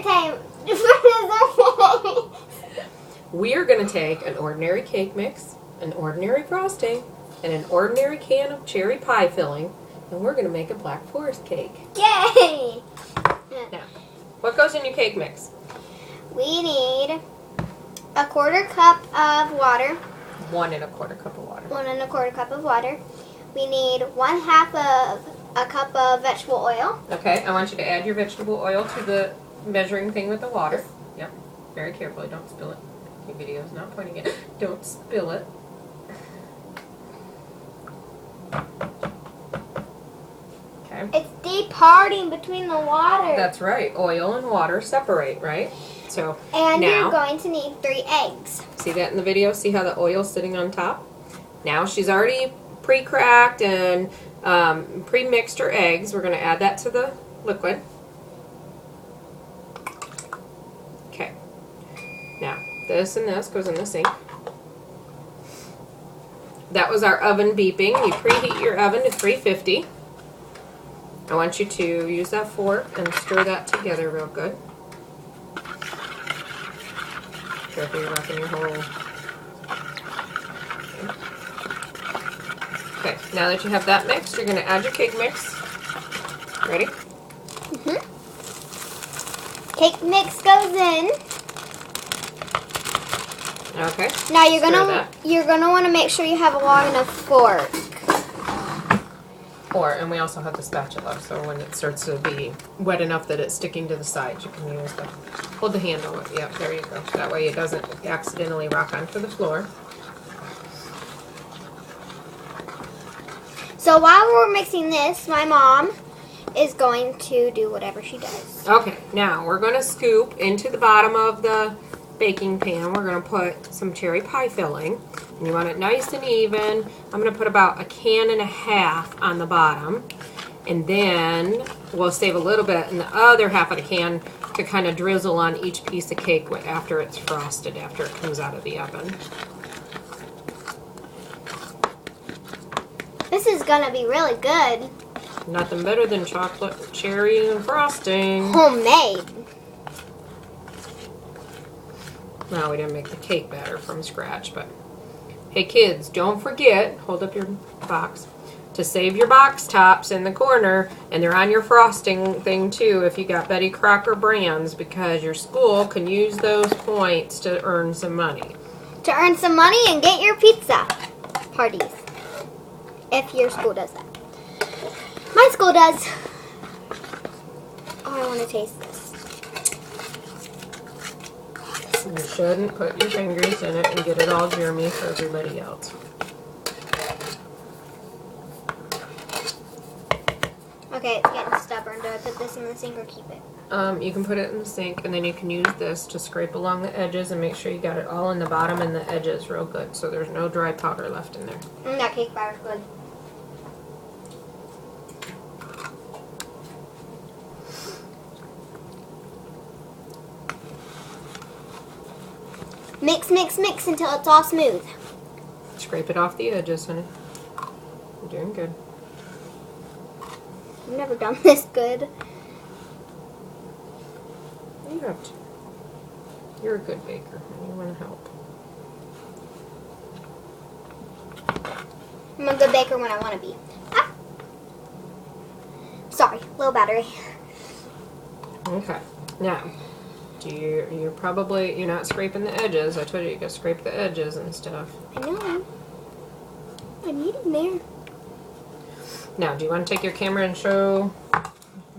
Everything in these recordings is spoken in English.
dessert time. For dessert. We are going to take an ordinary cake mix, an ordinary frosting, and an ordinary can of cherry pie filling, and we're going to make a Black Forest cake. Yay! Now, what goes in your cake mix? We need a 1/4 cup of water. 1 1/4 cup of water. 1 1/4 cup of water. We need 1/2 of a cup of vegetable oil. Okay, I want you to add your vegetable oil to the measuring thing with the water. Yep, very carefully, don't spill it. Your video is not pointing it. Don't spill it. Okay. It's departing between the water. That's right, oil and water separate, right? So And now, you're going to need 3 eggs. see that in the video? See how the oil's sitting on top? Now she's already pre-cracked and pre-mixed her eggs. We're going to add that to the liquid. Okay. Now, this and this goes in the sink. That was our oven beeping. You preheat your oven to 350. I want you to use that fork and stir that together real good. Careful, you're rocking your whole... Okay, now that you have that mixed, you're going to add your cake mix. Ready? Mm-hmm. Cake mix goes in. Okay. Now you're Stir gonna want to make sure you have a long enough fork. And we also have the spatula, so when it starts to be wet enough that it's sticking to the sides, you can use the, hold the handle. Yep, there you go. That way it doesn't accidentally rock onto the floor. So while we're mixing this, my mom is going to do whatever she does. Okay, now we're going to scoop into the bottom of the baking pan. We're going to put some cherry pie filling. And you want it nice and even. I'm going to put about 1.5 cans on the bottom. And then we'll save a little bit in the other half of the can to kind of drizzle on each piece of cake after it's frosted, after it comes out of the oven. This is gonna be really good. Nothing better than chocolate, cherry, and frosting. Homemade. No, we didn't make the cake batter from scratch, but hey kids, don't forget, hold up your box, to save your box tops in the corner, and they're on your frosting thing too if you got Betty Crocker brands, because your school can use those points to earn some money. To earn some money and get your pizza parties. If your school does that. My school does. Oh, I want to taste this. You shouldn't put your fingers in it and get it all germy for everybody else. Okay, it's getting stubborn. Do I put this in the sink or keep it? You can put it in the sink, and then you can use this to scrape along the edges and make sure you got it all in the bottom and the edges real good, so there's no dry powder left in there. That cake batter's good. Mix, mix, mix until it's all smooth. Scrape it off the edges, honey. You're doing good. I've never done this good. You have to. You're a good baker, and you want to help. I'm a good baker when I want to be. Ah. Sorry, low battery. Okay. Now, you're not scraping the edges. I told you gotta scrape the edges and stuff. I know. I'm eating there. Now, do you want to take your camera and show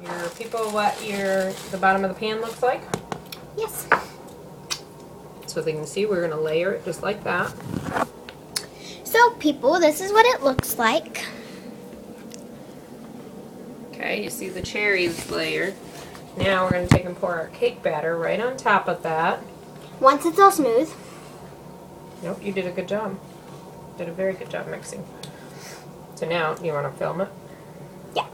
your people what the bottom of the pan looks like? Yes. So they can see we're gonna layer it just like that. So, people, this is what it looks like. Okay, you see the cherries layered. Now we're going to take and pour our cake batter right on top of that. Once it's all smooth. Nope, you did a good job. Did a very good job mixing. So now, you want to film it? Yeah.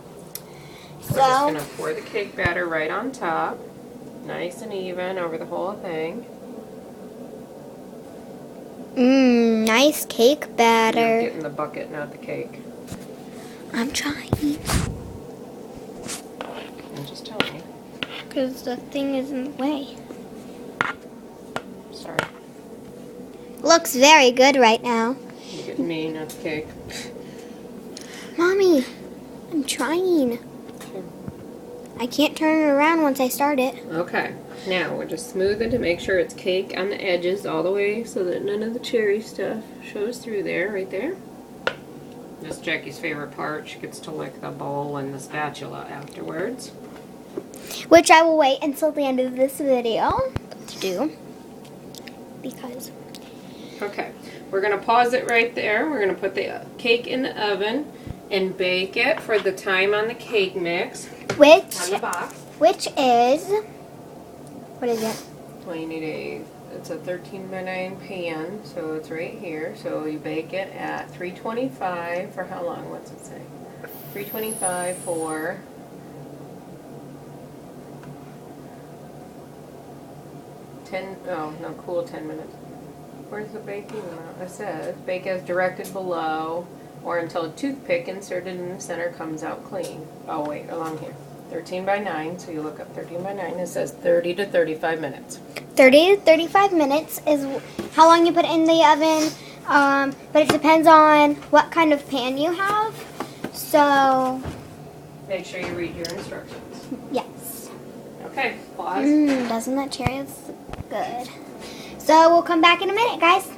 We're just going to pour the cake batter right on top. Nice and even over the whole thing. Nice cake batter. You're getting the bucket, not the cake. I'm trying. I'm just telling you. because the thing is in the way. Sorry. Looks very good right now. Look at me, not the cake. Mommy, I'm trying. I can't turn it around once I start it. Okay. Now we're just smoothing to make sure it's cake on the edges all the way so that none of the cherry stuff shows through there, right there. That's Jackie's favorite part. She gets to lick the bowl and the spatula afterwards. Which I will wait until the end of this video to do. Because. Okay. We're going to pause it right there. We're going to put the cake in the oven and bake it for the time on the cake mix. On the box. Which is. What is it? Well, you need it's a 13x9 pan, so it's right here. So you bake it at 325 for how long? What's it say? 325 for 10, oh, no, cool 10 minutes. Where's the baking amount? It says bake as directed below or until a toothpick inserted in the center comes out clean. Oh, wait, along here. 13x9, so you look up 13x9, it says 30 to 35 minutes. 30 to 35 minutes is how long you put it in the oven, but it depends on what kind of pan you have. So, Make sure you read your instructions. yes. Okay, pause. Doesn't that cherry look good? So, we'll come back in a minute, guys.